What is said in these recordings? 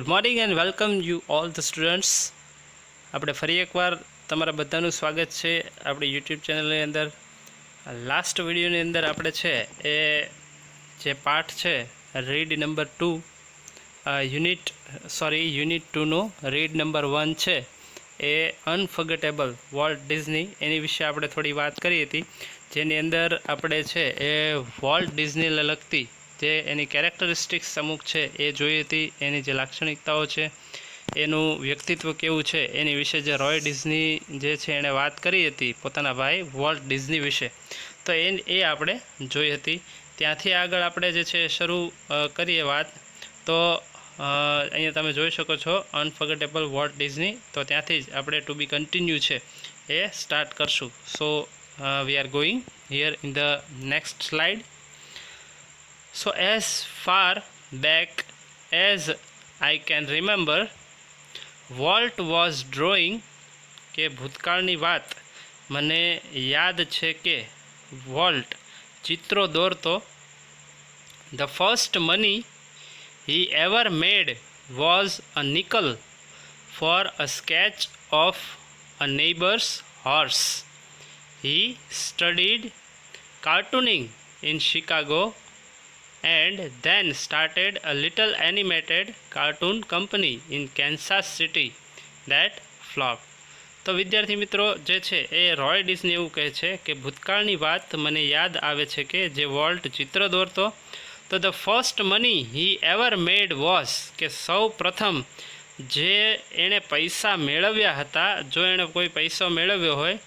Good morning and welcome you all the students. આપણે ફરી એકવાર તમારા બધાનું સ્વાગત છે આપણી યુટ્યુબ ચેનલની અંદર. લાસ્ટ વિડીયોની અંદર આપણે છે એ જે પાઠ છે રીડ નંબર 2 યુનિટ 2નો રીડ નંબર 1 છે એ અનફર્ગેટેબલ વોલ્ટ ડિઝની એની વિશે આપણે થોડી વાત કરી હતી, જેની અંદર આપણે છે એ વોલ્ટ ડિઝનીને લગતી જે એની કેરેક્ટરિસ્ટિક્સ અમુક છે એ જોઈ હતી, એની જે લાક્ષણિકતાઓ છે, એનું વ્યક્તિત્વ કેવું છે એની વિશે જે રોય ડિઝની જે છે એણે વાત કરી હતી પોતાના ભાઈ વોલ્ટ ડિઝની વિશે, તો એ આપણે જોઈ હતી. ત્યાંથી આગળ આપણે જે છે શરૂ કરીએ વાત. તો અહીંયા તમે જોઈ શકો છો અનફર્ગેટેબલ વોલ્ટ ડિઝની, તો ત્યાંથી જ આપણે ટુ બી કન્ટિન્યુ છે એ સ્ટાર્ટ કરશું. So we are going here in the next slide. So as far back as I can remember, Walt was drawing કે ભૂતકાળની વાત મને યાદ છે કે વોલ્ટ ચિત્રો દોરતો. The first money he ever made was a nickel for a sketch of a neighbor's horse. He studied cartooning in Chicago and then started a little animated cartoon company in Kansas City that flopped. તો વિદ્યાર્થી મિત્રો જે છે એ Roy Disney એવું કહે છે કે ભૂતકાળની વાત મને યાદ આવે છે કે જે વોલ્ટ ચિત્ર દોરતો, તો the first money he ever made was કે સૌ પ્રથમ જે એણે પૈસા મેળવ્યા હતા, જો એણે કોઈ પૈસો મેળવ્યો હોય,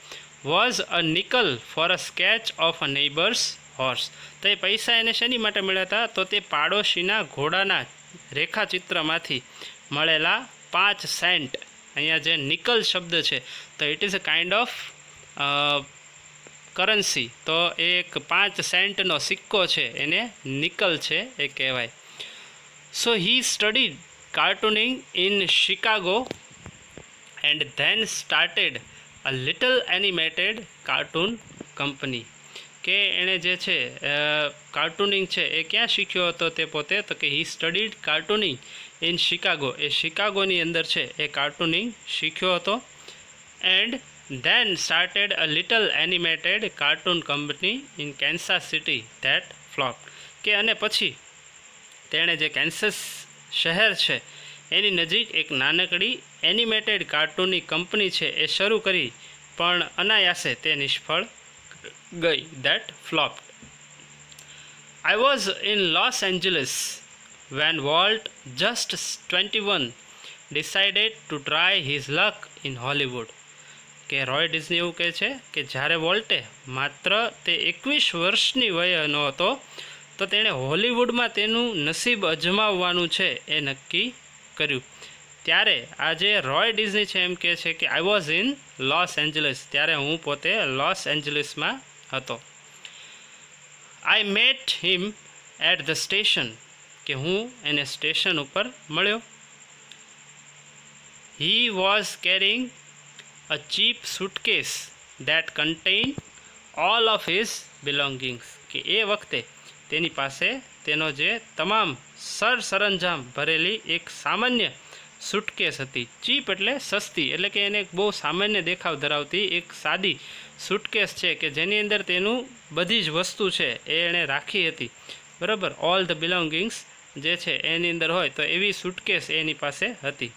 was a nickel for a sketch of a neighbours horse. તો એ પૈસા એને શેની માટે મળ્યા હતા? તો તે પાડોશીના ઘોડાના રેખાચિત્રમાંથી મળેલા 5 સેન્ટ. અહીંયા જે નિકલ શબ્દ છે તો it is a kind of currency, તો એક 5 સેન્ટનો સિક્કો છે એને નિકલ છે એ કહેવાય. So he studied cartooning in Chicago and then started a little animated cartoon company. કે એણે જે છે કાર્ટૂનિંગ છે એ ક્યાં શીખ્યો હતો તે પોતે? તો કે હી સ્ટડીડ કાર્ટૂનિંગ ઇન શિકાગો, એ શિકાગોની અંદર છે એ કાર્ટૂનિંગ શીખ્યો હતો. And then started a little animated cartoon company in Kansas city that flop. કે અને પછી તેણે જે કેન્સસ શહેર છે એની નજીક એક નાનકડી એનિમેટેડ કાર્ટૂનની કંપની છે એ શરૂ કરી, પણ અનાયાસે તે નિષ્ફળ ગઈ. that flopped. I was in Los Angeles when Walt, just 21, decided to try his luck in Hollywood. કે રોય ડિઝની એવું કહે છે કે જ્યારે વોલ્ટે માત્ર તે 21 વર્ષની વયનો હતો તો તેણે હોલિવૂડમાં તેનું નસીબ અજમાવવાનું છે એ નક્કી કર્યું. ત્યારે આજે રોય ડિઝની છે એમ કહે છે કે I was in Los Angeles, ત્યારે હું પોતે લોસ એન્જલિસમાં હતો. I met him at the station, કે હું એને સ્ટેશન ઉપર મળ્યો. He was carrying a cheap suitcase that contain all of his belongings. કે એ વખતે તેની પાસે તેનો જે તમામ સરસરંજામ ભરેલી એક સામાન્ય સુટકેસ હતી. ચીપ એટલે સસ્તી, એટલે કે એને બહુ સામાન્ય દેખાવ ધરાવતી એક સાદી સુટકેસ છે કે જેની અંદર તેનું બધી જ વસ્તુ છે એ એણે રાખી હતી. બરાબર, ઓલ ધ બિલોંગિંગ્સ જે છે એની અંદર હોય તો એવી સુટકેસ એની પાસે હતી.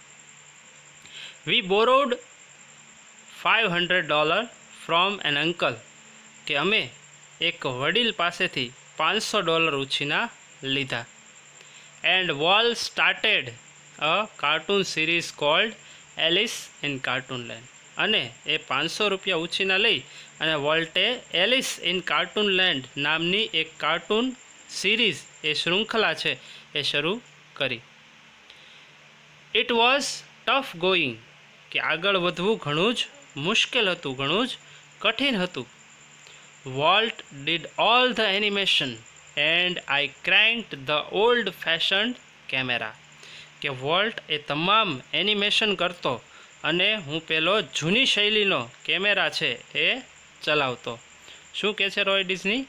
We borrowed $500 from an uncle. કે અમે એક વડીલ પાસેથી $500 ઉછીના લીધા. And Walt started a cartoon series called Alice in Cartoonland. અને એ $500 ઉછીના લઈ અને વોલ્ટે એલિસ ઇન કાર્ટૂનલેન્ડ નામની એક કાર્ટૂન સિરીઝ, એ શૃંખલા છે એ શરૂ કરી. It was tough going. કે આગળ વધવું ઘણું જ મુશ્કેલ હતું, ઘણું જ કઠિન હતું. Walt did all the animation and I cranked the old fashioned camera. કે વોલ્ટ એ તમામ એનિમેશન કરતો અને હું પેલો જૂની શૈલીનો કેમેરા છે એ ચલાવતો. શું કહે છે રોય ડિઝની?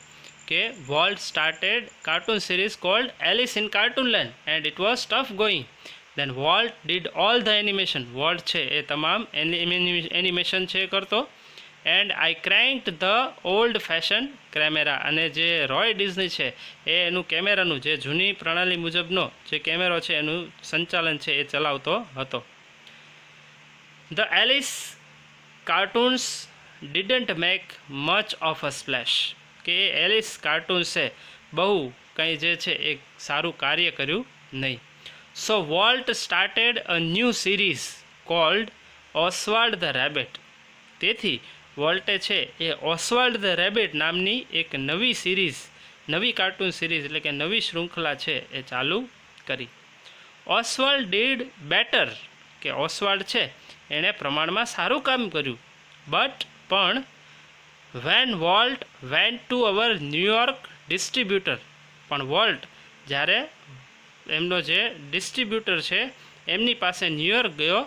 કે Walt started cartoon series called Alice in Cartoonland and it was tough going. Then Walt did all the animation, Walt છે એ તમામ એનિમેશન છે એ કરતો. And I cranked the old fashion camera, અને જે રોય ડિઝની છે એ એનું કેમેરાનું જે જૂની પ્રણાલી મુજબનો જે કેમેરો છે એનું સંચાલન છે એ ચલાવતો હતો. The Alice cartoons didn't make much of a splash, કે એ એલિસ કાર્ટૂન્સ છે બહુ કંઈ જે છે એ સારું કાર્ય કર્યું નહીં. So Walt started a new series called Oswald the rabbit, તેથી વોલ્ટે છે એ ઓસ્વાલ્ડ ધ રેબિટ નામની એક નવી સિરીઝ, નવી કાર્ટૂન સિરીઝ એટલે કે નવી શૃંખલા છે એ ચાલુ કરી. ઓસ્વાલ્ડ ડીડ બેટર, કે ઓસ્વાલ્ડ છે એણે પ્રમાણમાં સારું કામ કર્યું. પણ when Walt went to our New York distributor, પણ વોલ્ટ જ્યારે એમનો જે ડિસ્ટ્રીબ્યુટર છે એમની પાસે ન્યૂયોર્ક ગયો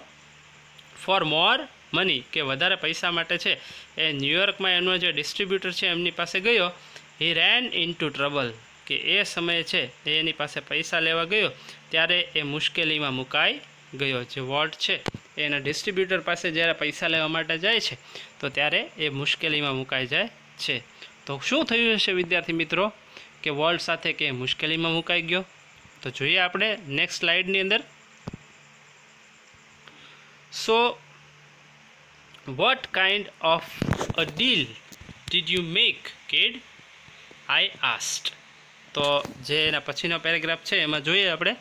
ફોર મોર મની, કે વધારે પૈસા માટે છે એ ન્યૂયોર્કમાં એમનો જે ડિસ્ટ્રીબ્યુટર છે એમની પાસે ગયો. હી રેન ઇન ટુ ટ્રબલ, કે એ સમયે છે એ એની પાસે પૈસા લેવા ગયો ત્યારે એ મુશ્કેલીમાં મુકાઈ ગયો. જે વોલ્ટ છે એના ડિસ્ટ્રીબ્યુટર પાસે જ્યારે પૈસા લેવા માટે જાય છે તો ત્યારે એ મુશ્કેલીમાં મુકાઈ જાય છે. તો શું થયું હશે વિદ્યાર્થી મિત્રો કે વોલ્ટ સાથે કે મુશ્કેલીમાં મુકાઈ ગયો? તો જોઈએ આપણે નેક્સ્ટ સ્લાઇડની અંદર. So what kind of a deal did you make kid, I asked. તો જે એના પછીનો પેરેગ્રાફ છે એમાં જોઈએ આપણે.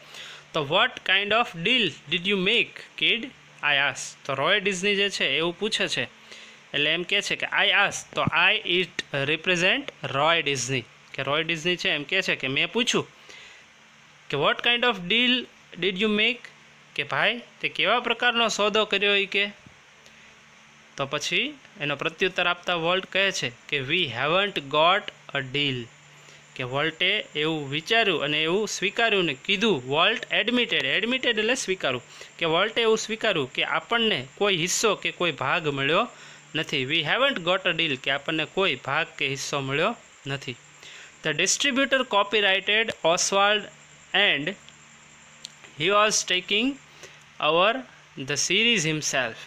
તો what kind of deal did you make kid, I ask. તો રોય ડિઝની જે છે એવું પૂછે છે, એટલે એમ કહે છે કે આઈ આસ્ક. તો I eat represent Roy Disney, કે રોય ડિઝની છે એમ કહે છે કે મેં પૂછ્યું કે what kind of deal did you make, કે ભાઈ તે કેવા પ્રકારનો સોદો કર્યો એ કે. તો પછી એનો પ્રત્યુત્તર આપતા વોલ્ટ કહે છે કે વી હેવન્ટ ગોટ અ ડીલ, કે વોલ્ટે એવું વિચાર્યું અને એવું સ્વીકાર્યું ને કીધું. વોલ્ટ એડમિટેડ, એડમિટેડ એટલે સ્વીકારવું, કે વોલ્ટે એવું સ્વીકાર્યું કે આપણને કોઈ હિસ્સો કે કોઈ ભાગ મળ્યો નથી. We haven't got a deal, કે આપણને કોઈ ભાગ કે હિસ્સો મળ્યો નથી. The distributor copyrighted Oswald and he was taking over the series himself,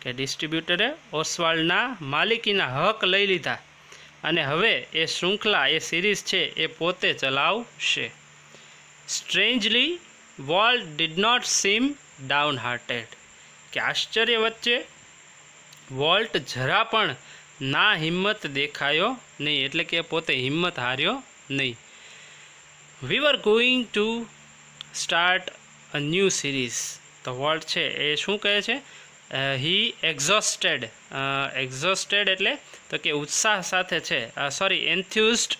કે ડિસ્ટ્રીબ્યુટરે ઓસ્વાલ્ડના માલિકીના હક લઈ લીધા અને હવે એ શૃંખલા એ સિરીઝ છે એ પોતે ચલાવશે. Strangely Walt did not seem downhearted, કે આશ્ચર્ય વચ્ચે વોલ્ટ જરા પણ ના હિંમત દેખાયો નહીં, એટલે કે પોતે હિંમત હાર્યો નહીં. We were going to start a new series. તો વોલ્ટ છે એ શું કહે છે? હી એક્ઝોસ્ટેડ, એક્ઝોસ્ટેડ એટલે તો કે ઉત્સાહ સાથે છે, એન્થ્યુઝડ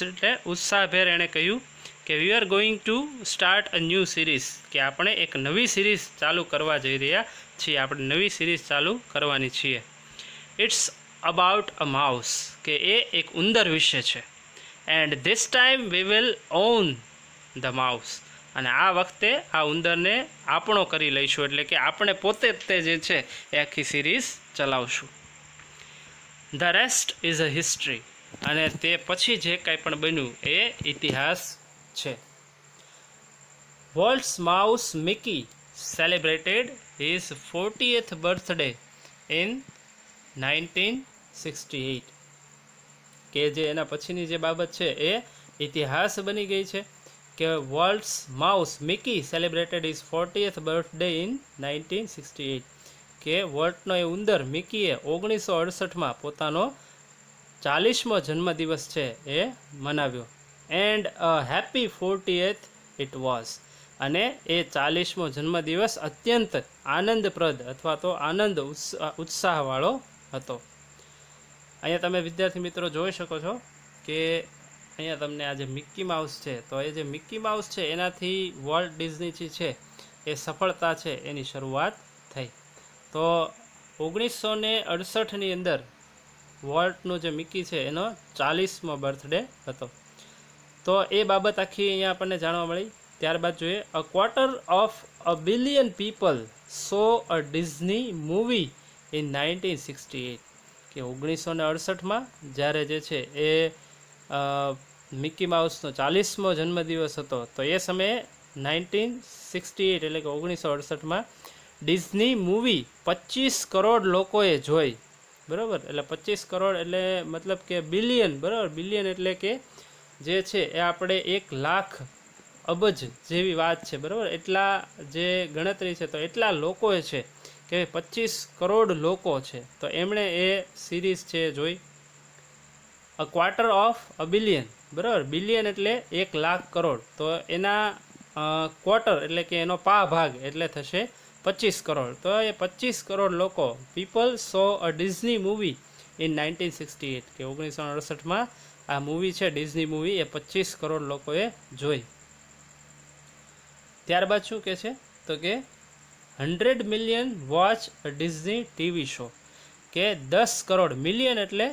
એટલે ઉત્સાહભેર એણે કહ્યું કે વી are going to start a new series, કે આપણે એક નવી સિરીઝ ચાલુ કરવા જઈ રહ્યા છીએ, આપણે નવી સિરીઝ ચાલુ કરવાની છીએ. ઇટ્સ અબાઉટ અ માઉસ, કે એ એક ઉંદર વિશે છે. And this time we will on the mouse, અને આ વખતે આ ઉંદરને આપણો કરી લઈશું, એટલે કે આપણે પોતે તે જે છે એ આખી સિરીઝ ચલાવશું. The rest is a history, અને તે પછી જે કંઈ પણ બન્યું એ ઇતિહાસ છે. Walt's mouse Mickey celebrated his 40th birthday in 1968, કે જે એના પછીની જે બાબત છે એ ઇતિહાસ બની ગઈ છે કે Walt's mouse Mickey celebrated his 40th birthday in 1968, કે વોલ્ટનો એ ઉંદર મિકીએ 1968માં પોતાનો 40મો જન્મદિવસ છે એ મનાવ્યો. And a happy 40th it was, અને એ 40મો જન્મદિવસ અત્યંત આનંદપ્રદ અથવા તો આનંદ ઉત્સાહવાળો હતો. અહીંયા તમે વિદ્યાર્થી મિત્રો જોઈ શકો છો કે અહીંયા તમને આ જે મિકી માઉસ છે, તો એ જે મિકી માઉસ છે એનાથી વોલ્ટ ડિઝની છે એ સફળતા છે એની શરૂઆત થઈ. તો 1968ની અંદર વોલ્ટનું જે મિકી છે એનો 40મો બર્થડે હતો. તો એ બાબત આખી અહીંયા આપણને જાણવા મળી. ત્યારબાદ જોઈએ, a quarter of a billion people so a Disney movie in 1968, કે 1968માં જ્યારે જે છે એ મિકી માઉસનો 40મો જન્મદિવસ હતો, તો એ સમયે 1968 એટલે કે 1968 ડિઝની મૂવી 25 કરોડ લોકોએ જોઈ, બરાબર. એટલે 25 કરોડ એટલે મતલબ કે બિલિયન, બરાબર. બિલિયન એટલે કે જે છે એ આપણે 1 લાખ અબજ જેવી વાત છે, બરાબર. એટલા જે ગણતરી છે તો એટલા લોકોએ છે કે 25 કરોડ લોકો છે તો એમણે એ સિરીઝ છે જોઈ. A quarter of a billion, બરાબર. બિલિયન એટલે 1 લાખ કરોડ, તો એના ક્વાર્ટર એટલે કે એનો પા ભાગ એટલે થશે 25 કરોડ. તો એ 25 કરોડ લોકો people so a Disney movie in 1968 કે 1968 આ મૂવી છે ડિઝની મૂવી એ 25 કરોડ લોકોએ જોઈ. ત્યારબાદ શું કહે છે તો કે 100 million watch a Disney TV show, કે 10 કરોડ, મિલિયન એટલે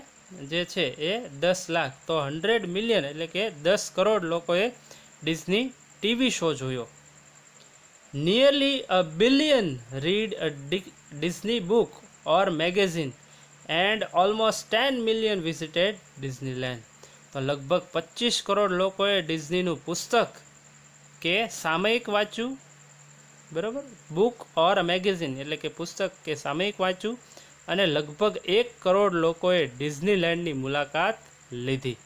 જે છે એ 10 લાખ, તો 100 મિલિયન એટલે કે 10 કરોડ લોકોએ ડિઝની ટીવી શો જોયો. Nearly a billion read a Disney book or magazine and almost 10 million visited Disneyland. તો લગભગ 25 કરોડ લોકોએ ડિઝનીનું પુસ્તક કે સામયિક વાંચ્યું, બરાબર. બુક ઓર મેગેઝિન એટલે કે પુસ્તક કે સામયિક વાંચ્યું, અને લગભગ 1 કરોડ લોકોએ ડિઝનીલેન્ડની મુલાકાત લીધી.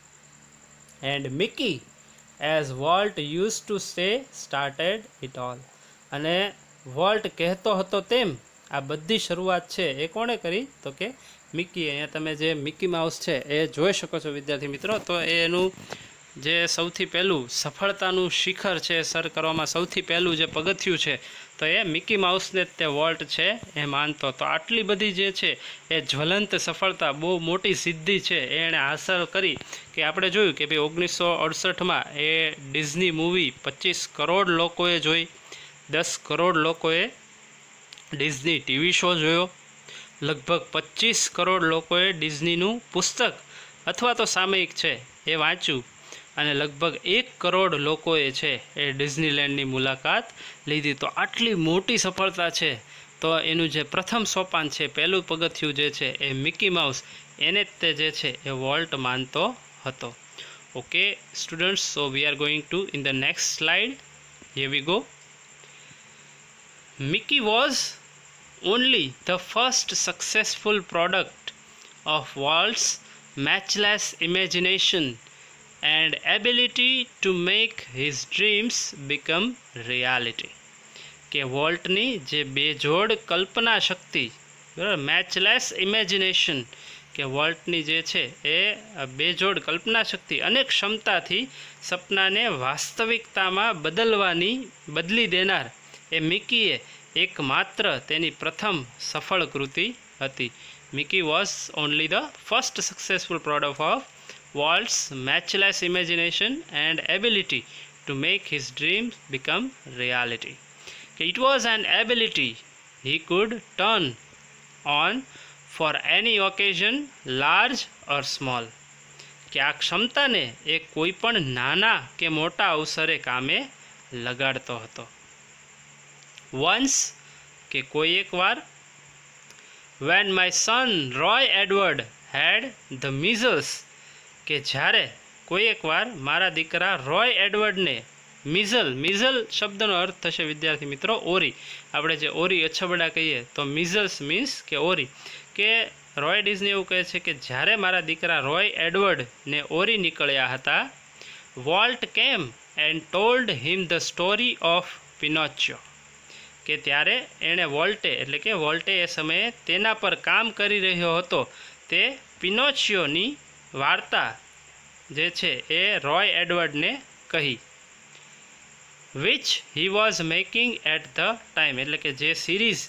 And Mickey as volt use to say started it all. અને વોલ્ટ કહેતો હતો તેમ આ બધી શરૂઆત છે એ કોણે કરી તો કે મિકી. અહીંયા તમે જે મિકી માઉસ છે એ જોઈ શકો છો વિદ્યાર્થી મિત્રો. તો એનું જે સૌથી પહેલું સફળતાનું શિખર છે સર કરવામાં સૌથી પહેલું જે પગથિયું છે તો એ મિકી માઉસને જ તે વોલ્ટ છે એ માનતો. તો આટલી બધી જે છે એ જ્વલંત સફળતા, બહુ મોટી સિદ્ધિ છે એ એણે હાંસલ કરી કે આપણે જોયું કે ભાઈ 1968માં એ ડિઝની મૂવી 25 કરોડ લોકોએ જોઈ, 10 કરોડ લોકોએ ડિઝની ટીવી શો જોયો, લગભગ 25 કરોડ લોકોએ ડિઝનીનું પુસ્તક અથવા તો સામયિક છે એ વાંચ્યું, અને લગભગ 1 કરોડ લોકોએ છે એ ડિઝનીલેન્ડની મુલાકાત લીધી. તો આટલી મોટી સફળતા છે તો એનું જે પ્રથમ સોપાન છે, પહેલું પગથિયું જે છે એ મિકી માઉસ એને જ તે જે છે એ વોલ્ટ માનતો હતો. Okay students, so we are going to in the next slide. Here we go. Mickey was only the first successful product of Walt's matchless imagination and ability to make his dreams become reality. કે વોલ્ટની જે બેજોડ કલ્પના શક્તિ, બરાબર, મેચલેસ imagination, કે વોલ્ટની જે છે એ બેજોડ કલ્પના શક્તિ અને ક્ષમતાથી સપનાને વાસ્તવિકતામાં બદલી દેનાર એ મિકીએ એકમાત્ર તેની પ્રથમ સફળ કૃતિ હતી. Mickey was only the first successful product of Walt's matchless imagination and ability to make his dreams become reality. It was an ability he could turn on for any occasion, large or small. કે આ ક્ષમતાને એ કોઈ પણ નાના કે મોટા અવસરે કામે લગાડતો હતો. Once, કે કોઈ એક વાર, when my son Roy Edward had the measles, કે જ્યારે કોઈ એક વાર મારા દીકરા રોય એડવર્ડને મિઝલ શબ્દનો અર્થ થશે વિદ્યાર્થી મિત્રો ઓરી. આપણે જે ઓરી અછબડા કહીએ તો મિઝલ્સ મીન્સ કે ઓરી. કે રોય ડિઝની એવું કહે છે કે જ્યારે મારા દીકરા રોય એડવર્ડને ઓરી નીકળ્યા હતા, Walt came and told him the story of Pinocchio, કે ત્યારે એણે વોલ્ટે એટલે કે વોલ્ટે એ સમયે તેના પર કામ કરી રહ્યો હતો તે પિનોચ્યોની વાર્તા જે છે એ રોય એડવર્ડને કહી. Which he was making at the time, એટલે કે જે સિરીઝ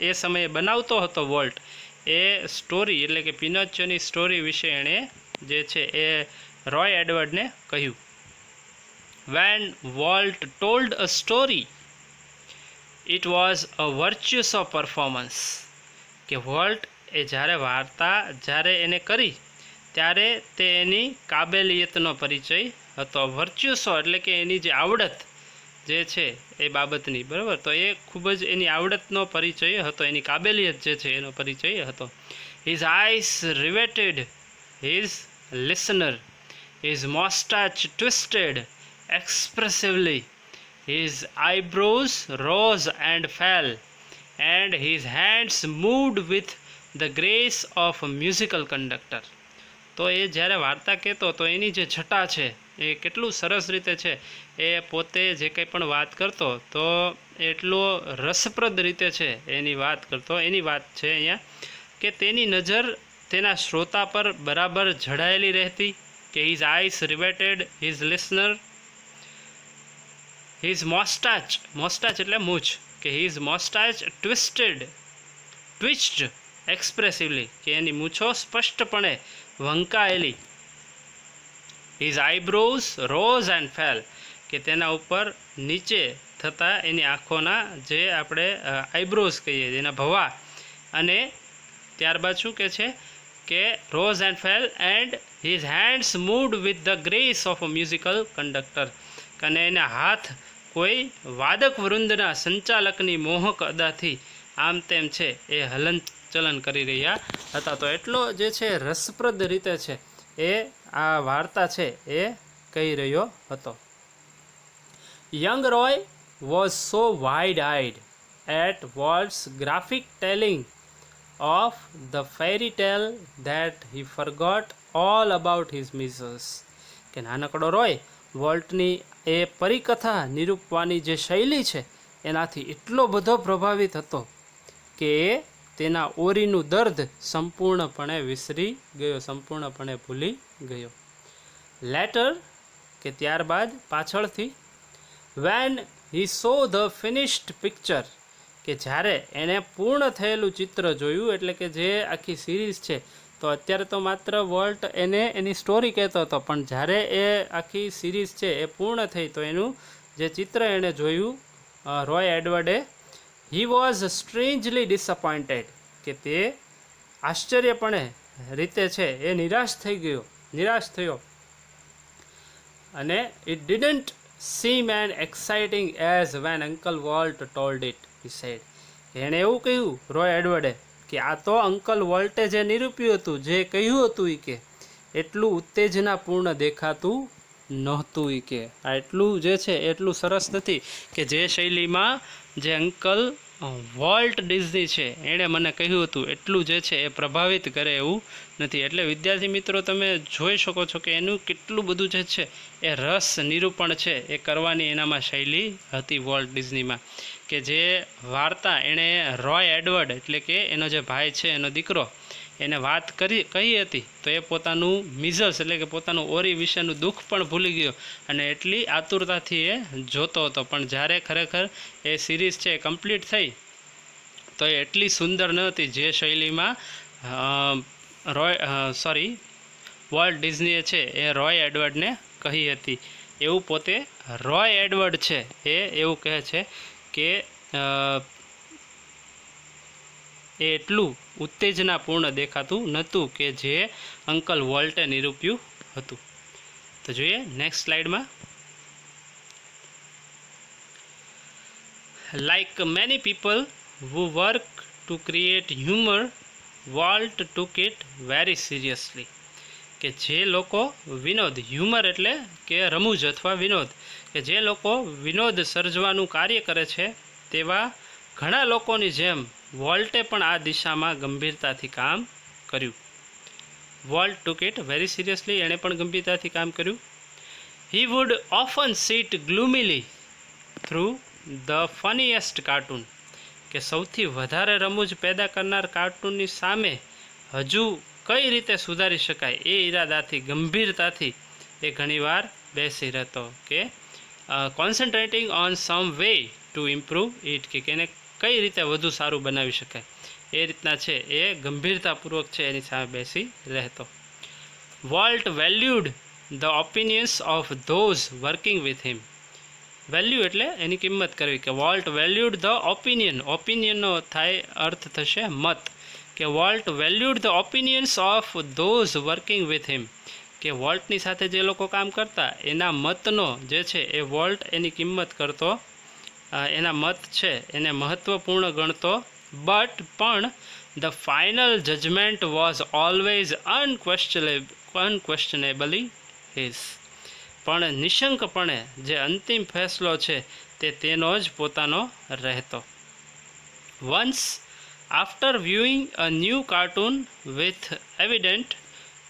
એ સમયે બનાવતો હતો વોલ્ટ, એ સ્ટોરી એટલે કે પિનોચ્યોની સ્ટોરી વિશે એણે જે છે એ રોય એડવર્ડને કહ્યું. When Walt told a story it was a virtuous performance, કે વોલ્ટ એ જ્યારે એને કરી ત્યારે તે એની કાબેલિયતનો પરિચય હતો. વર્ચ્યુસો એટલે કે એની જે આવડત જે છે એ બાબતની, બરાબર, તો એ ખૂબ જ એની આવડતનો પરિચય હતો, એની કાબેલિયત જે છે એનો પરિચય હતો. His eyes riveted his listener, his mustache twisted expressively, His eyebrows rose and fell, and his hands moved with the grace of a musical conductor. તો એ જ્યારે વાર્તા કહેતો તો એની જે છટા છે એ કેટલું સરસ રીતે છે, એ પોતે જે કંઈ પણ વાત કરતો તો એટલો રસપ્રદ રીતે છે એની વાત કરતો. એની વાત છે અહીંયા કે તેની નજર તેના શ્રોતા પર બરાબર જડાયેલી રહેતી, કે his eyes riveted his listener, his mustache એટલે મૂછ, કે હિઝ મોસ્ટાચ ટ્વિસ્ટડ એક્સપ્રેસિવલી, કે એની મૂછો સ્પષ્ટપણે વંકાયેલી. His eyebrows rose and fell, કે તેના ઉપર નીચે થતા એની આંખોના જે આપણે આઈબ્રોઝ કહીએ એના ભવા, અને ત્યારબાદ શું કહે છે કે rose and fell, and his hands moved with the grace of a musical conductor, અને એના હાથ કોઈ વાદક વૃંદના સંચાલકની મોહક અદાથી આમ તેમ છે એ હલનચલન કરી રહ્યા હતા. તો એટલો જે છે રસપ્રદ રીતે છે એ આ વાર્તા છે એ કહી રહ્યો હતો. Young Roy was so wide eyed at Walt's graphic telling of the fairy tale that he forgot all about his misers. કે નાનકડો રોય વોલ્ટની એ પરિકથા નિરૂપવાની જે શૈલી છે એનાથી એટલો બધો પ્રભાવિત હતો કે તેના ઓરીનું દર્દ સંપૂર્ણપણે વિસરી ગયો, સંપૂર્ણપણે ભૂલી ગયો. લેટર, કે ત્યારબાદ પાછળથી, when he so the finished picture, કે જ્યારે એણે પૂર્ણ થયેલું ચિત્ર જોયું, એટલે કે જે આખી સિરીઝ છે, તો અત્યારે તો માત્ર વોલ્ટ એને એની સ્ટોરી કહેતો હતો, પણ જ્યારે એ આખી સિરીઝ છે એ પૂર્ણ થઈ તો એનું જે ચિત્ર એણે જોયું રોય એડવર્ડે, હી વોઝ સ્ટ્રેન્જલી ડિસઅપોઇન્ટેડ, કે તે આશ્ચર્યપણે રીતે છે એ નિરાશ થયો. અને it didn't seem as exciting as when Uncle Walt told it, he said. એણે એવું કહ્યું રોય એડવર્ડે કે આ તો અંકલ વોલ્ટે જે નિરૂપ્યું હતું, જે કહ્યું હતું એ કે એટલું ઉત્તેજનાપૂર્ણ દેખાતું નહોતું. એ કે આ એટલું જે છે એટલું સરસ નથી કે જે શૈલીમાં જે અંકલ વોલ્ટ ડિઝની છે એણે મને કહ્યું હતું એટલું જે છે એ પ્રભાવિત કરે એવું નથી. એટલે વિદ્યાર્થી મિત્રો તમે જોઈ શકો છો કે એનું કેટલું બધું જે છે એ રસ નિરૂપણ છે એ કરવાની એનામાં શૈલી હતી વોલ્ટ ડિઝનીમાં. કે જે વાર્તા એણે રોય એડવર્ડ એટલે કે એનો જે ભાઈ છે એનો દીકરો એને વાત કહી હતી, તો એ પોતાનું મિઝલ્સ એટલે કે પોતાનું ઓરી વિશેનું દુઃખ પણ ભૂલી ગયો અને એટલી આતુરતાથી એ જોતો હતો. પણ જ્યારે ખરેખર એ સિરીઝ છે કમ્પ્લીટ થઈ તો એ એટલી સુંદર ન હતી જે શૈલીમાં વોલ્ટ ડિઝનીએ છે એ રોય એડવર્ડને કહી હતી. એવું પોતે રોય એડવર્ડ છે એ એવું કહે છે કે એ એટલું ઉત્તેજનાપૂર્ણ દેખાતું નહોતું કે જે અંકલ વોલ્ટે નિરૂપ્યું હતું. તો જોઈએ નેક્સ્ટ સ્લાઇડમાં. Like many people who work to create humor, Walt took it very seriously. કે જે લોકો વિનોદ, હ્યુમર એટલે કે રમૂજ અથવા વિનોદ, કે જે લોકો વિનોદ સર્જવાનું કાર્ય કરે છે તેવા ઘણા લોકોની જેમ વોલ્ટે પણ આ દિશામાં ગંભીરતાથી કામ કર્યું. Walt took it very seriously, એણે પણ ગંભીરતાથી કામ કર્યું. He would often sit glumly through the funniest cartoon, કે સૌથી વધારે રમૂજ પેદા કરનાર કાર્ટૂનની સામે હજુ કઈ રીતે સુધારી શકાય એ ઈરાદાથી ગંભીરતાથી એ ઘણીવાર બેસી રહેતો, કે concentrating on some way to improve it, કે એને કઈ રીતે વધુ સારું બનાવી શકાય એ રીતના છે એ ગંભીરતાપૂર્વક છે એની સામે બેસી રહેતો. Volt valued the opinions of those working with him. Value એટલે એની કિંમત કરવી, કે વોલ્ટ વેલ્યુડ ધ ઓપિનિયનનો થાય અર્થ થશે મત, કે volt valued the opinions of those working with him, કે વોલ્ટની સાથે જે લોકો કામ કરતા એના મતનો જે છે એ વોલ્ટ એની કિંમત કરતો, એના મત છે એને મહત્ત્વપૂર્ણ ગણતો. બટ પણ the final judgement was always unquestionably his. પણ નિશંકપણે જે અંતિમ ફેસલો છે તેનો જ પોતાનો રહેતો. Once after viewing a new cartoon with evident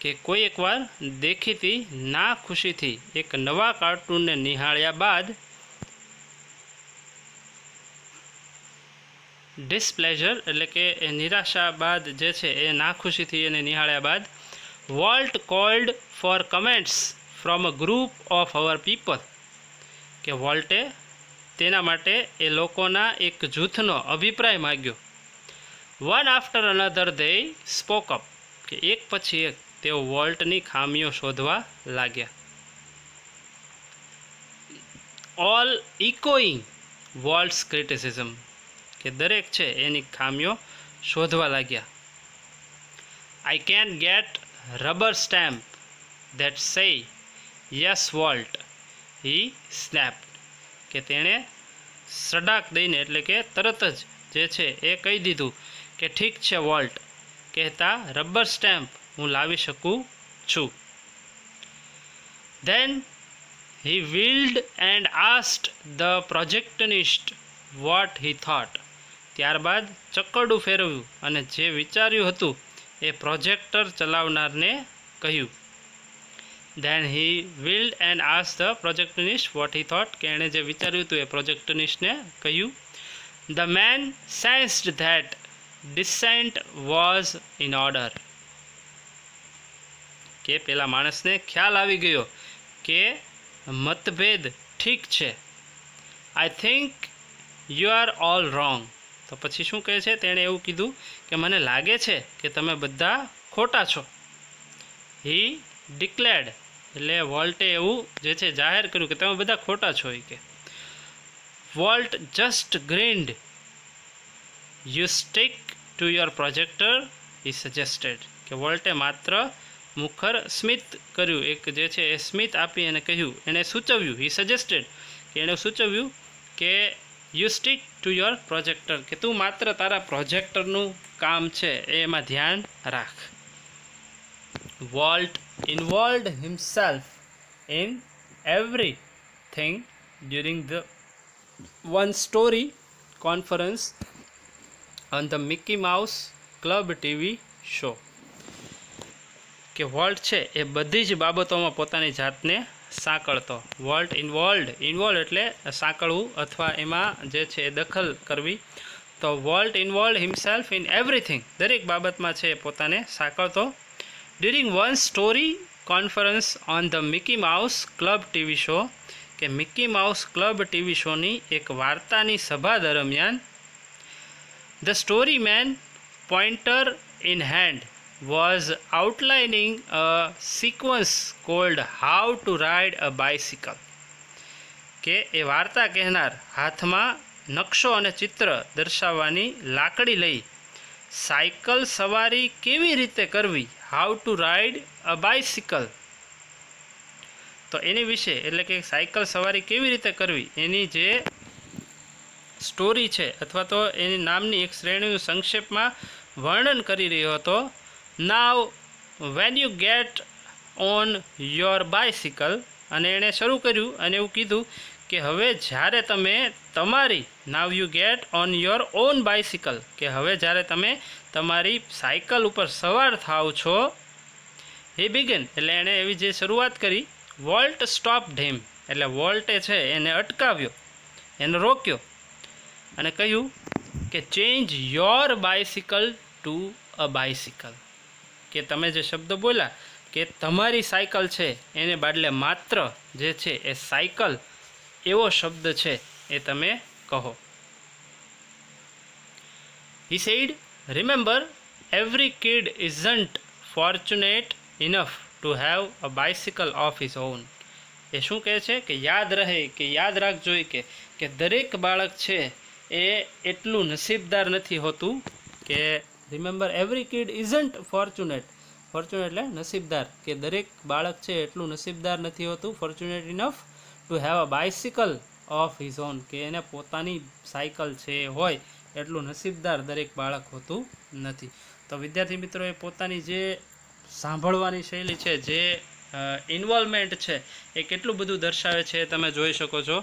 કે કોઈ એકવાર દેખીતી ના ખુશીથી એક નવા કાર્ટૂનને નિહાળ્યા બાદ ડિસપ્લેઝર એટલે કે નિરાશા બાદ જે છે એ નાખુશીથી એને નિહાળ્યા બાદ Walt called for comments from a group of our people કે વોલ્ટે તેના માટે એ લોકોના એક જૂથનો અભિપ્રાય માગ્યો. વન આફ્ટર અનધર દે સ્પોક અપ કે એક પછી એક તેઓ વોલ્ટની ખામીઓ શોધવા લાગ્યા. ઓલ ઇકોઈંગ વોલ્ટ્સ ક્રિટિસિઝમ કે દરેક છે એની ખામીઓ શોધવા લાગ્યા. I can get rubber stamp that say yes volt he snap કે તેણે સડાક દઈને એટલે કે તરત જ જે છે એ કહી દીધું કે ઠીક છે વોલ્ટ કહેતા રબર સ્ટેમ્પ હું લાવી શકું છું. Then he wheeled and asked the projectionist what he thought ત્યારબાદ ચક્કરડું ફેરવ્યું અને જે વિચાર્યું હતું એ પ્રોજેક્ટર ચલાવનારને કહ્યું. Then he wheeled and asked the projectionist what he thought કે એણે જે વિચાર્યું હતું એ પ્રોજેક્ટનિસ્ટને કહ્યું. The man sensed that dissent was in order કે પેલા માણસને ખ્યાલ આવી ગયો કે મતભેદ ઠીક છે. I think you are all wrong તો પછી શું કહે છે તેણે એવું કીધું કે મને લાગે છે કે તમે બધા ખોટા છો. હી ડિક્લેર્ડ એટલે વોલ્ટે એવું જે છે જાહેર કર્યું કે તમે બધા ખોટા છો. કે Walt just grinned. You stick to your projector he suggested કે વોલ્ટે માત્ર મુખર સ્મિત કર્યું એક જે છે એ સ્મિત આપી અને કહ્યું એણે સૂચવ્યું હી સજેસ્ટેડ કે એણે સૂચવ્યું કે you stick to your projector કે તું માત્ર તારા પ્રોજેક્ટરનું કામ છે એમાં ધ્યાન રાખ. Volt involved himself in everything during the one story conference on the Mickey Mouse Club TV show કે વોલ્ટ છે એ બધી જ બાબતોમાં પોતાની જાતને સાંકળતો. વોલ્ટ ઇન્વોલ્વ એટલે સાંકળવું અથવા એમાં જે છે એ દખલ કરવી. તો Walt involve himself in everything દરેક બાબતમાં છે એ પોતાને સાંકળતો. During one story conference on the Mickey Mouse Club TV show કે મિકી માઉસ ક્લબ ટીવી શોની એક વાર્તાની સભા દરમિયાન the story man pointer in hand was outlining a sequence called How to Ride a Bicycle કે એ વાર્તા કહેનાર હાથમાં નકશો અને ચિત્ર દર્શાવવાની લાકડી લઈ સાયકલ સવારી કેવી રીતે કરવી how to ride a bicycle તો એની વિશે એટલે કે સાયકલ સવારી કેવી રીતે કરવી એની જે સ્ટોરી છે અથવા તો એની નામની એક શ્રેણીનું સંક્ષેપમાં વર્ણન કરી રહ્યો હતો. Now when you get on your bicycle અને એણે શરૂ કર્યું અને એવું કીધું કે હવે જ્યારે તમે તમારી now you get on your own bicycle કે હવે જ્યારે તમે તમારી સાયકલ ઉપર સવાર થાવ છો. હી બિગન એટલે એણે એવી જે શરૂઆત કરી. વોલ્ટ સ્ટોપ્ડ હિમ એટલે વોલ્ટે છે એને અટકાવ્યો એને રોક્યો અને કહ્યું કે change your bicycle to a bicycle કે તમે જે શબ્દ બોલ્યા કે તમારી સાયકલ છે એને બદલે માત્ર જે છે એ સાયકલ એવો શબ્દ છે એ તમે કહો. He said remember every kid isn't fortunate enough to have a bicycle of his own એ શું કહે છે કે યાદ રહે કે યાદ રાખજો કે દરેક બાળક છે એ એટલું નસીબદાર નથી હોતું કે remember every kid isn't fortunate એટલે નસીબદાર કે દરેક બાળક છે એટલું નસીબદાર નથી હોતું fortunate enough to have a bicycle of his on કે એને પોતાની સાયકલ છે હોય એટલું નસીબદાર દરેક બાળક હોતું નથી. તો વિદ્યાર્થી મિત્રો એ પોતાની જે સાંભળવાની શૈલી છે જે ઇન્વોલ્વમેન્ટ છે એ કેટલું બધું દર્શાવે છે તમે જોઈ શકો છો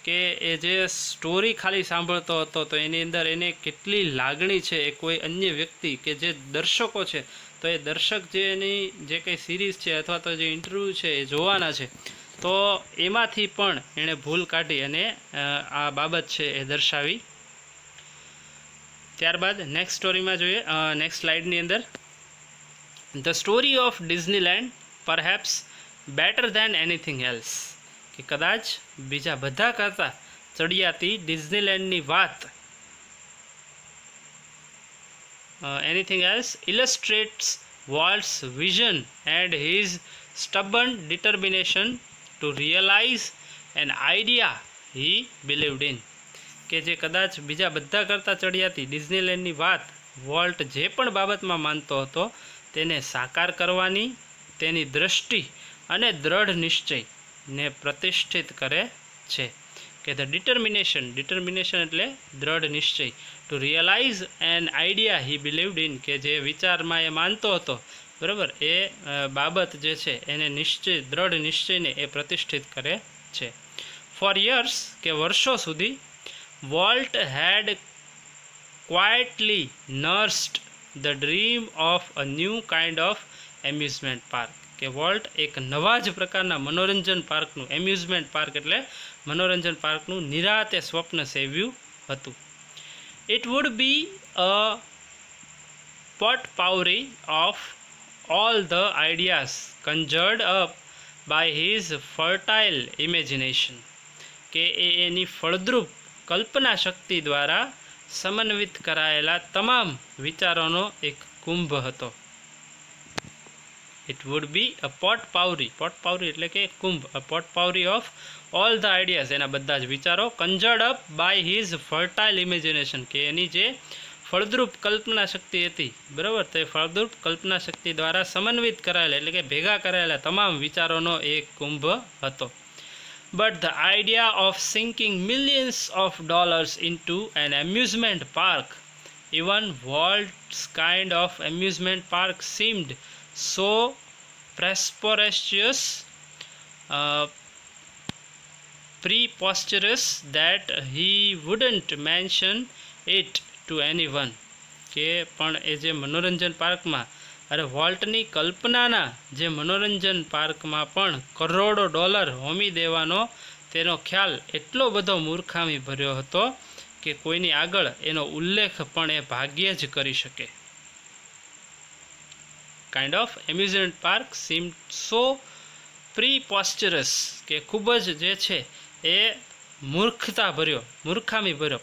કે એ જે સ્ટોરી ખાલી સાંભળતો હતો તો એની અંદર એને કેટલી લાગણી છે એ કોઈ અન્ય વ્યક્તિ કે જે દર્શકો છે તો એ દર્શક જે એની જે કંઈ સિરીઝ છે અથવા તો જે ઇન્ટરવ્યૂ છે એ જોવાના છે તો એમાંથી પણ એણે ભૂલ કાઢી અને આ બાબત છે એ દર્શાવી. ત્યારબાદ નેક્સ્ટ સ્ટોરીમાં જોઈએ, નેક્સ્ટ સ્લાઇડની અંદર, the story of Disneyland perhaps better than anything else, કે કદાચ બીજા બધા કરતાં ચડિયાતી ડિઝનીલેન્ડની વાત anything else illustrates Walt's vision and his stubborn determination to realize an idea he believed in, કે જે કદાચ બીજા બધા કરતાં ચડિયાતી ડિઝનીલેન્ડની વાત વોલ્ટ જે પણ બાબતમાં માનતો હતો તેને સાકાર કરવાની તેની દ્રષ્ટિ અને દ્રઢ નિશ્ચયને પ્રતિષ્ઠિત કરે છે. કે ધ ડિટર્મિનેશન એટલે દ્રઢ નિશ્ચય, to realise an idea he believed in, કે જે વિચારમાં એ માનતો હતો બરાબર એ બાબત જે છે એને દ્રઢ નિશ્ચયને એ પ્રતિષ્ઠિત કરે છે. ફોર યર્સ, કે વર્ષો સુધી, Walt had quietly nursed the dream of a new kind of amusement park, કે વોલ્ટ એક નવા જ પ્રકારના મનોરંજન પાર્કનું, એમ્યુઝમેન્ટ પાર્ક એટલે મનોરંજન પાર્કનું નિરાતે સ્વપ્ન સેવ્યું હતું. It would be a potpourri of all the ideas conjured up by his fertile imagination, કે એની ફળદ્રુપ કલ્પના શક્તિ દ્વારા સમન્વિત કરાયેલા તમામ વિચારોનો એક કુંભ હતો. It would be a potpourri એટલે કે Kumbh, a potpourri of all the ideas, એના બધા જ વિચારો, conjured up by his fertile imagination, કે એની જે ફળદ્રુપ કલ્પના શક્તિ હતી બરાબર, તો એ ફળદ્રુપ કલ્પના શક્તિ દ્વારા સમન્વિત કરાયેલા એટલે કે ભેગા કરાયેલા તમામ વિચારોનો એક કુંભ હતો. But the idea of sinking millions of dollars into an amusement park, even Walt's kind of amusement park, seemed so preposterous that he wouldn't mention it to anyone, કે પણ એ જે મનોરંજન પાર્કમાં વોલ્ટની કલ્પનાના જે મનોરંજન પાર્કમાં પણ કરોડો ડોલર હોમી દેવાનો તેનો ખ્યાલ એટલો બધો મૂર્ખામી ભર્યો હતો કે કોઈની આગળ એનો ઉલ્લેખ પણ એ ભાગ્યે જ કરી શકે. કાઇન્ડ ઓફ એમ્યુઝમેન્ટ પાર્ક સીમ સો પ્રીપોસ્ચરસ, કે ખૂબ જ જે છે એ મૂર્ખામી ભર્યો,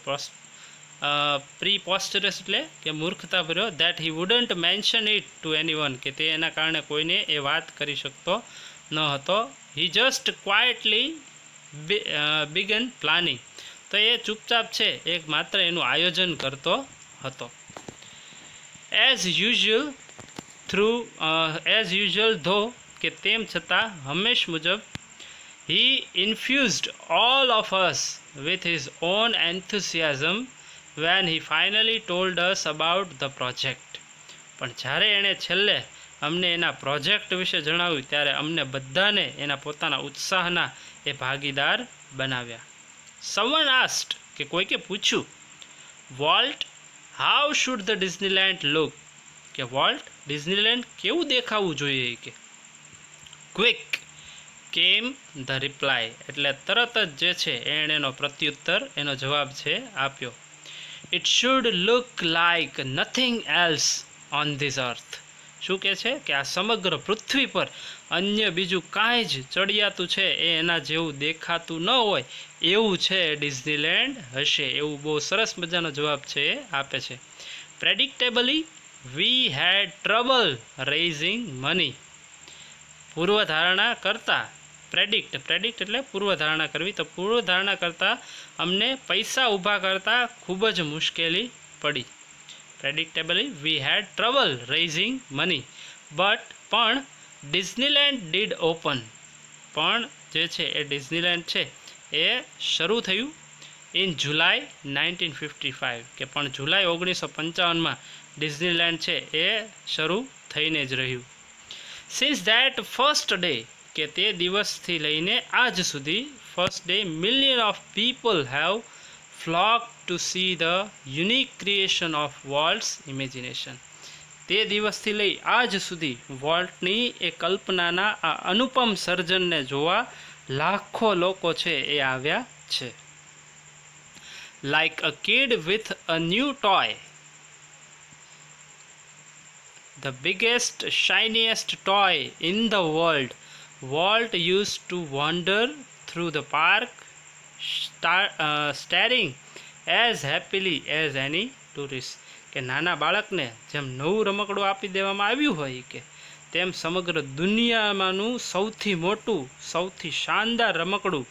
પ્રીપોસ્ચરસ એટલે કે મૂર્ખતા ભર્યો, that he wouldn't mention it to anyone, કે તે એના કારણે કોઈને એ વાત કરી શકતો ન હતો. હી જસ્ટ ક્વાઇટલી બિગન પ્લાનિંગ, તો એ ચૂપચાપ છે એક માત્ર એનું આયોજન કરતો હતો. એઝ યુઝ્યુઅલ ધો, કે તેમ છતાં હંમેશ મુજબ, he infused all of us with his own enthusiasm when he finally told us about the project, પણ જ્યારે એણે છેલ્લે અમને એના પ્રોજેક્ટ વિશે જણાવ્યું ત્યારે અમને બધાને એના પોતાના ઉત્સાહના એ ભાગીદાર બનાવ્યા. Someone asked, કે કોઈકે પૂછ્યું, Walt, how should the Disneyland look, કે વોલ્ટ ડિઝનીલેન્ડ કેવું દેખાવું જોઈએ, કે ક્વિક came the reply, એટલે તરત જ જે છે એણે એનો પ્રત્યુત્તર એનો જવાબ છે આપ્યો. It should look like nothing else on this earth, શું કહે છે કે આ સમગ્ર પૃથ્વી પર અન્ય બીજું કાંઈ જ ચડિયાતું છે એ એના જેવું દેખાતું ન હોય એવું છે ડિઝનીલેન્ડ હશે, એવું બહુ સરસ મજાનો જવાબ છે એ આપે છે. Predictably we had trouble raising money, પૂર્વધારણા કરતા, પ્રેડિક્ટ એટલે પૂર્વધારણા કરવી, તો પૂર્વધારણા કરતાં અમને પૈસા ઊભા કરતાં ખૂબ જ મુશ્કેલી પડી. પ્રેડિક્ટેબલી વી હેડ ટ્રબલ રેઇઝિંગ મની, પણ ડિઝનીલેન્ડ ડીડ ઓપન, પણ જે છે એ ડિઝનીલેન્ડ છે એ શરૂ થયું ઇન જુલાઈ 1955, કે પણ જુલાઈ 1955માં ડિઝનીલેન્ડ છે એ શરૂ થઈને જ રહ્યું. સિન્સ ધેટ ફર્સ્ટ ડે, કે તે દિવસથી લઈને આજ સુધી first day million of people have flock to see the unique creation of Walt's imagination. તે દિવસથી લઈ આજ સુધી વોલ્ટની એ કલ્પનાના આ અનુપમ સર્જનને જોવા લાખો લોકો છે એ આવ્યા છે. Like a kid with a new toy, the biggest, shiniest toy in the world, Walt used to wander through the park, staring as happily as any tourist. કે નાના બાળકને જેમ નવું રમકડું આપી દેવામાં આવ્યું હોય કે તેમ સમગ્ર દુનિયામાંનું સૌથી મોટું, સૌથી શાનદાર રમકડું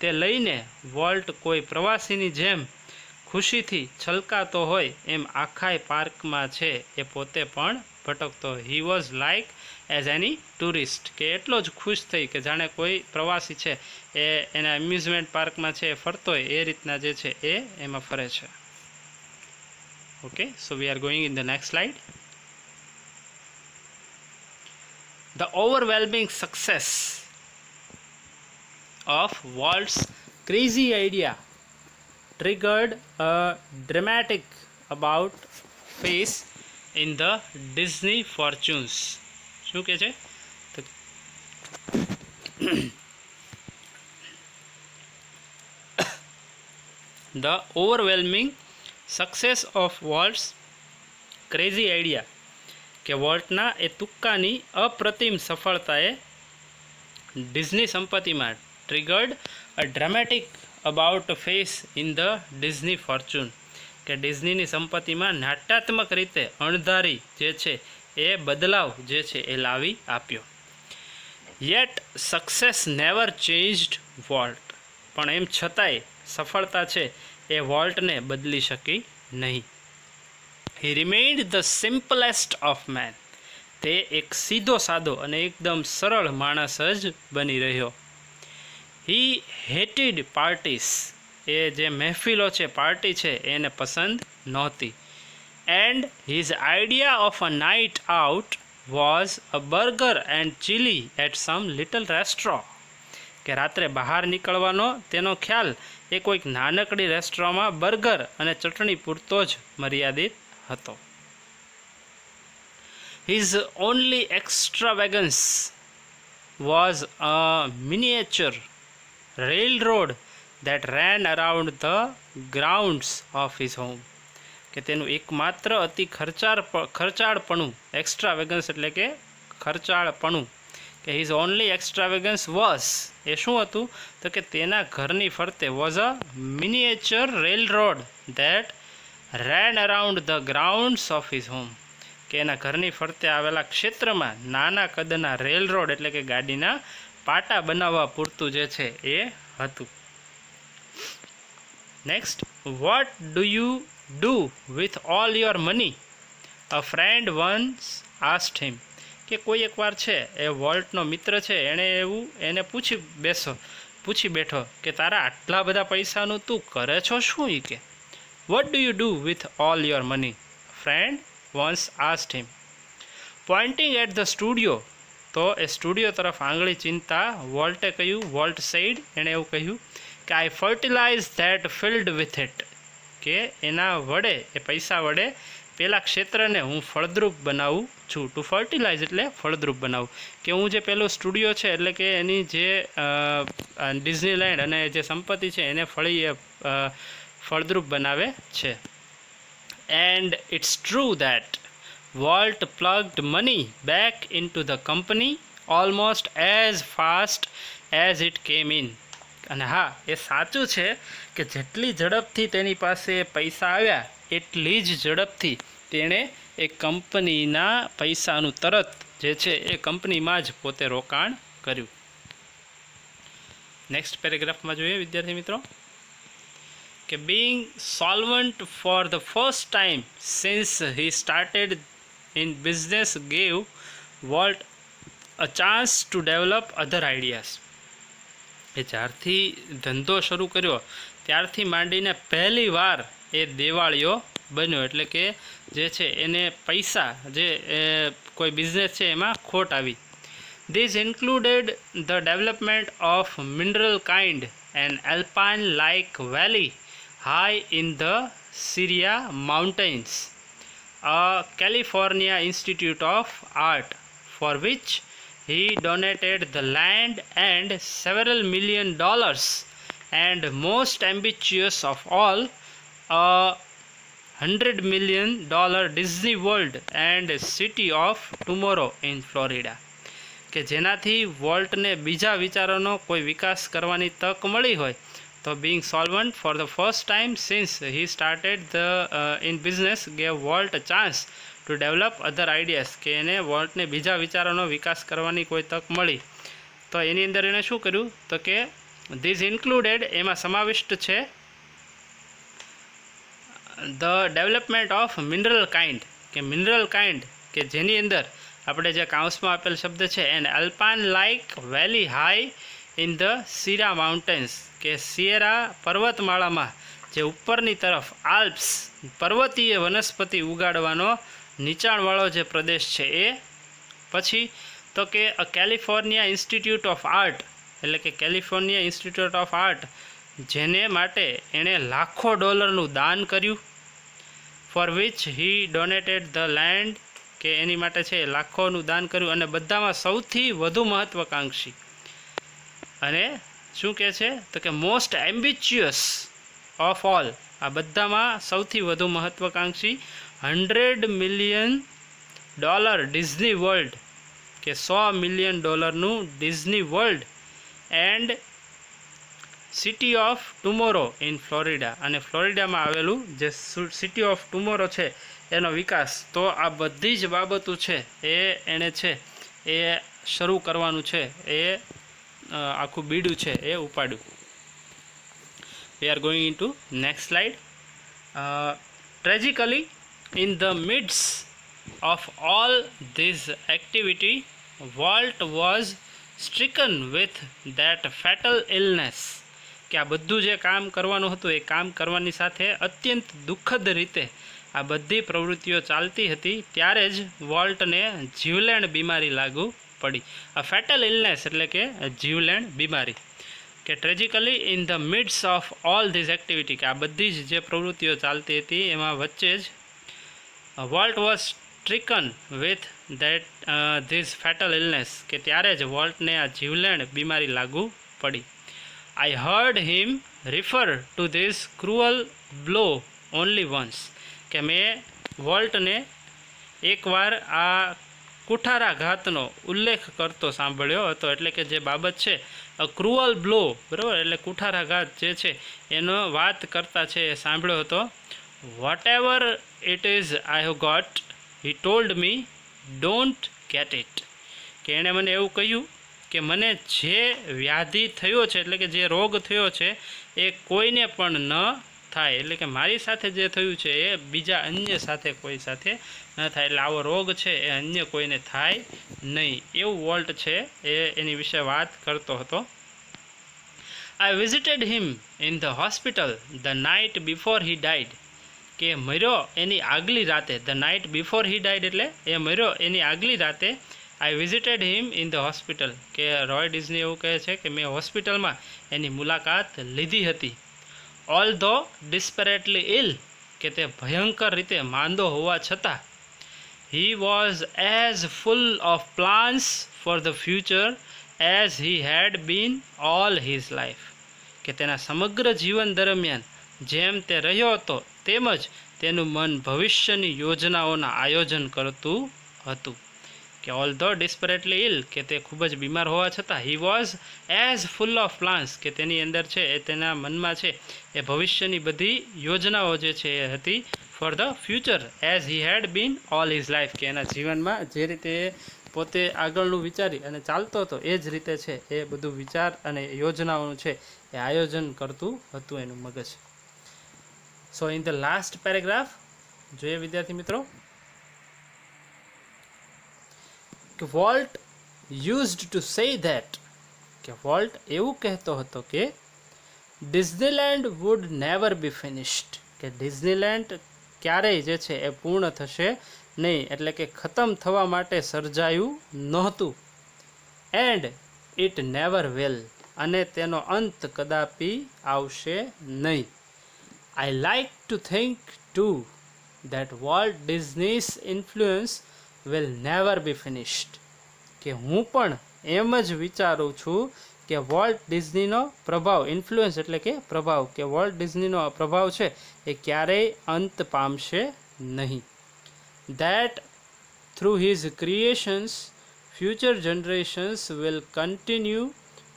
તે લઈને વોલ્ટ કોઈ પ્રવાસીની જેમ ખુશીથી છલકાતો હોય એમ આખાય પાર્કમાં છે એ પોતે પણ ભટકતો. He was like as any tourist, કે એટલો જ ખુશ થઈ કે જાણે કોઈ પ્રવાસી છે એ એના એમ્યુઝમેન્ટ પાર્કમાં છે એ ફરતો હોય એ રીતના જે છે એ એમાં ફરે છે. Okay, so we are going in the next slide. The overwhelming success of Walt's crazy idea triggered a dramatic about face in the Disney fortunes. શું કહે છે? The overwhelming success of Walt's crazy idea, કે વોલ્ટના એ તુક્કાની અપ્રતિમ સફળતાએ Disney સંપત્તિમાં triggered a dramatic about face in the Disney fortune, કે ડિઝનીની સંપત્તિમાં નાટ્યાત્મક રીતે અણધારી જે છે એ બદલાવ જે છે એ લાવી આપ્યો. Yet success never changed Walt, પણ એમ છતાંય સફળતા છે એ વોલ્ટને બદલી શકી નહીં. He remained the simplest of men, તે એક સીધો સાદો અને એકદમ સરળ માણસ જ બની રહ્યો. He hated parties, એ જે મહેફિલો છે, પાર્ટી છે એને પસંદ નહોતી. And his idea of a night out was a burger and chili at some little restaurant, કે રાત્રે બહાર નીકળવાનો તેનો ખ્યાલ એ કોઈક નાનકડી રેસ્ટોરન્ટમાં બર્ગર અને ચટણી પૂરતો જ મર્યાદિત હતો. His only extravagance was a miniature railroad that ran around the grounds of his home, કે તેનું એકમાત્ર અતિ ખર્ચાળપણું, એક્સ્ટ્રાવેગન્સ એટલે કે ખર્ચાળપણું, કે હિઝ ઓનલી એક્સ્ટ્રાવેગન્સ વોઝ, એ શું હતું તો કે તેના ઘરની ફરતે was a miniature rail road that rain around the grounds of his home, કે એના ઘરની ફરતે આવેલા ક્ષેત્રમાં નાના કદના રેલ રોડ એટલે કે ગાડીના પાટા બનાવવા પૂરતું જે છે એ હતું. Next, what do you do with all your money, a friend once asked him, કે કોઈ એકવાર છે એ વોલ્ટનો મિત્ર છે એને પૂછી બેઠો કે તારા આટલા બધા પૈસાનું તું કરે છો શું? એ કે what do you do with all your money, friend once asked him. Pointing at the studio, તો એ સ્ટુડિયો તરફ આંગળી ચીંધતા વોલ્ટે કહ્યું, વોલ્ટ સેઇડ, એણે એવું કહ્યું કે I fertilize that field with it, કે એના વડે, એ પૈસા વડે પેલા ક્ષેત્રને હું ફળદ્રુપ બનાવું છું. ટુ ફર્ટિલાઇઝ એટલે ફળદ્રુપ બનાવું, કે હું જે પેલો સ્ટુડિયો છે એટલે કે એની જે ડિઝનીલેન્ડ અને જે સંપત્તિ છે એને ફળદ્રુપ બનાવે છે. And it's true that Walt plugged money back into the company almost as fast as it came in. અને હા, એ સાચું છે કે જેટલી ઝડપથી તેની પાસે પૈસા આવ્યા એટલી જ ઝડપથી તેણે એ કંપનીના પૈસાનું તરત જે છે એ કંપનીમાં જ પોતે રોકાણ કર્યું. નેક્સ્ટ પેરેગ્રાફમાં જોઈએ વિદ્યાર્થી મિત્રો કે being solvent for the first time since he started in business gave Walt a chance to develop other ideas. એ જ્યારથી ધંધો શરૂ કર્યો ત્યારથી માંડીને પહેલી વાર એ દેવાળીઓ બન્યો, એટલે કે જે છે એને પૈસા, જે કોઈ બિઝનેસ છે એમાં ખોટ આવી. These included the development of mineral kind and alpine-like valley high in the Sierra Mountains, a California Institute of Art, for which he donated the land and several $1 million, and most ambitious of all, a $100 million Disney World and City of Tomorrow in Florida, કે જેનાથી વોલ્ટને બીજા વિચારોનો કોઈ વિકાસ કરવાની તક મળી હોય. તો being solvent for the first time since he started the in business gave Walt a chance to develop other ideas, કે એને વોલ્ટને બીજા વિચારોનો વિકાસ કરવાની કોઈ તક મળી. તો એની અંદર એણે શું કર્યું? તો કે ધીસ ઇન્ક્લુડેડ, એમાં સમાવિષ્ટ છે the development of mineral kind, કે મિનરલ કાઇન્ડ કે જેની અંદર આપણે જે કાઉન્સમાં આપેલ શબ્દ છે and alpine like valley high in the Sierra mountains, કે સિયેરા પર્વતમાળામાં જે ઉપરની તરફ આલ્પ્સ પર્વતીય વનસ્પતિ ઉગાડવાનો નીચાણવાળો જે પ્રદેશ છે એ. પછી તો કે અ કેલિફોર્નિયા ઇન્સ્ટિટ્યૂટ ઓફ આર્ટ, એટલે કે કેલિફોર્નિયા ઇન્સ્ટિટ્યૂટ ઓફ આર્ટ, જેને માટે એણે લાખો ડોલરનું દાન કર્યું. For which he donated the land, કે એની માટે છે લાખોનું દાન કર્યું. અને બધામાં સૌથી વધુ મહત્વાકાંક્ષી, અને શું કહે છે? તો કે મોસ્ટ એમ્બિચ્યુઅસ ઓફ ઓલ, આ બધામાં સૌથી વધુ મહત્વાકાંક્ષી $100 million ડિઝની વર્લ્ડ, કે $100 million Disney world and city of tomorrow in Florida, અને ફ્લોરિડામાં આવેલું જે સિટી ઓફ ટુમોરો છે એનો વિકાસ. તો આ બધી જ બાબતો છે એ એણે છે એ શરૂ કરવાનું છે, એ આખું બીડું છે એ ઉપાડ્યું. We are going into next slide. Tragically, in the midst of all this activity, Walt was stricken with that fatal illness, કે આ બધું જે કામ કરવાનું હતું એ કામ કરવાની સાથે અત્યંત દુઃખદ રીતે આ બધી પ્રવૃત્તિઓ ચાલતી હતી ત્યારે જ વોલ્ટને જીવલેણ બીમારી લાગુ પડી. આ ફેટલ ઇલનેસ એટલે કે જીવલેણ બીમારી. કે tragically in the midst of all this activity, કે આ બધી જ જે પ્રવૃત્તિઓ ચાલતી હતી એમાં વચ્ચે જ Walt was stricken with that this fatal illness, કે ત્યારે જ વોલ્ટને આ જીવલેણ બીમારી લાગુ પડી. I heard him refer to this cruel blow only once, કે મેં વોલ્ટને એકવાર આ કુઠારાઘાતનો ઉલ્લેખ કરતો સાંભળ્યો હતો. એટલે કે જે બાબત છે અ ક્રુઅલ બ્લો, બરાબર, એટલે કુઠારાઘાત જે છે એનો વાત કરતા છે એ સાંભળ્યો હતો. Whatever it is I have got, he told me, don't get it, કે એણે મને એવું કહ્યું કે મને જે વ્યાધિ થયો છે, એટલે કે જે રોગ થયો છે એ કોઈને પણ ન થાય, એટલે કે મારી સાથે જે થયું છે એ બીજા અન્ય સાથે કોઈ સાથે ન થાય, એટલે આવો રોગ છે એ અન્ય કોઈને થાય નહીં, એવું વોલ્ટ છે એ એની વિશે વાત કરતો હતો. I visited him in the hospital the night before he died, કે મર્યો એની આગલી રાતે, the night before he died એટલે એ મર્યો એની આગલી રાતે. I visited him in the hospital, કે રોય ડિઝની એવું કહે છે કે મેં હોસ્પિટલમાં એની મુલાકાત લીધી હતી. ઓલ ધો ડિસ્પેરેટલી ઇલ, કે તે ભયંકર રીતે માંદો હોવા છતાં he was as full of plans for the future as he had been all his life, કે તેના સમગ્ર જીવન દરમિયાન જેમ તે રહ્યો હતો તેમજ તેનું મન ભવિષ્યની યોજનાઓના આયોજન કરતું હતું. કે ઓલ ધો ડિસ્પેરેટલી ઇલ, કે તે ખૂબ જ બીમાર હોવા છતાં he was as full of plans, કે તેની અંદર છે એ તેના મનમાં છે એ ભવિષ્યની બધી યોજનાઓ જે છે એ હતી for the future as he had been all his life, કે એના જીવનમાં જે રીતે પોતે આગળનું વિચારી અને ચાલતો હતો એ જ રીતે છે એ બધું વિચાર અને યોજનાઓનું છે એ આયોજન કરતું હતું એનું મગજ. So in the last paragraph જોઈએ વિદ્યાર્થી મિત્રો, કે Walt used to say that, કે વોલ્ટ એવું કહેતો હતો કે Disneyland would never be finished, કે ડિઝનીલેન્ડ ક્યારેય જે છે એ પૂર્ણ થશે નહીં, એટલે કે ખતમ થવા માટે સર્જાયું નહોતું. એન્ડ ઇટ નેવર વિલ, અને તેનો અંત કદાપી આવશે નહીં. I like to think to that Walt Disney's influence will never be finished. કે હું પણ એમ જ વિચારું છું કે વોલ્ટ ડિઝનીનો પ્રભાવ, ઇન્ફ્લુઅન્સ એટલે કે પ્રભાવ, કે વોલ્ટ ડિઝનીનો પ્રભાવ છે એ ક્યારેય અંત પામશે નહીં. That through his creations future generations will continue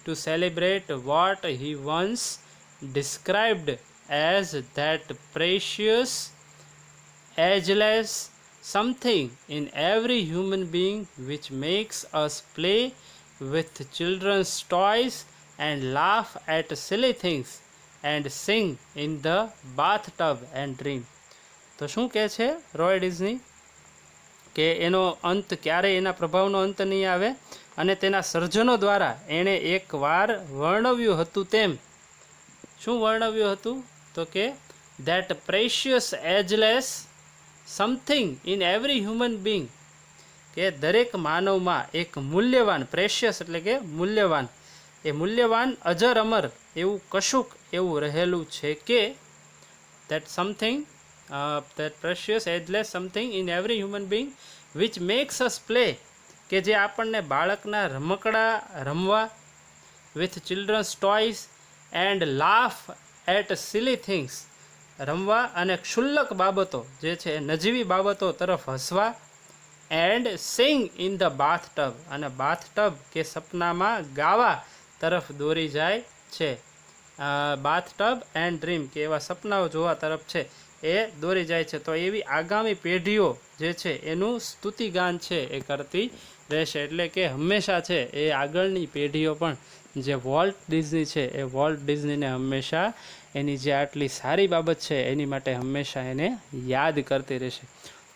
to celebrate what he once described as that precious ageless something in every human being which makes us play with children's toys and laugh at silly things and sing in the bathtub and dream. તો શું કહે છે Roy Disney કે એનો અંત ક્યારેય, એના પ્રભાવનો અંત નહીં આવે, અને તેના સર્જનો દ્વારા એણે એકવાર વર્ણવ્યું હતું તેમ. શું વર્ણવ્યું હતું? તો કે that precious ageless something in every human being, કે દરેક માનવમાં એક મૂલ્યવાન, પ્રેશિયસ એટલે કે મૂલ્યવાન, એ મૂલ્યવાન અજર અમર એવું કશુંક એવું રહેલું છે કે that something that precious ageless something in every human being which makes us play, કે જે આપણને બાળકના રમકડા રમવા, with children's toys and laugh at silly things, રમવા અને ક્ષુલ્લક બાબતો જે છે નજીવી બાબતો તરફ હસવા, and sing in the bathtub, અને બાથટબ કે સપનામાં ગાવા તરફ દોરી જાય છે. બાથટબ એન્ડ ડ્રીમ, કે એવા સપનાઓ જોવા તરફ છે એ દોરી જાય છે. તો એવી આગામી પેઢીઓ જે છે એનું સ્તુતિગાન છે એ કરતી રહેશે. એટલે કે હંમેશા છે એ આગળની પેઢીઓ પણ જે વોલ્ટ ડિઝની છે એ વોલ્ટ ડિઝનીને હંમેશા એની જે આટલી સારી બાબત છે એની માટે હંમેશા એને યાદ કરતી રહેશે.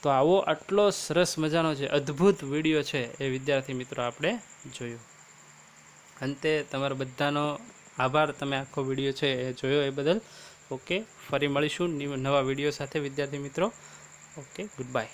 તો આવો આટલો સરસ મજાનો જે અદ્ભુત વિડીયો છે એ વિદ્યાર્થી મિત્રો આપણે જોયો. અંતે તમારા બધાનો આભાર, તમે આખો વિડીયો છે એ જોયો એ બદલ. ઓકે, ફરી મળીશું નવા વિડીયો સાથે વિદ્યાર્થી મિત્રો. Okay, good bye.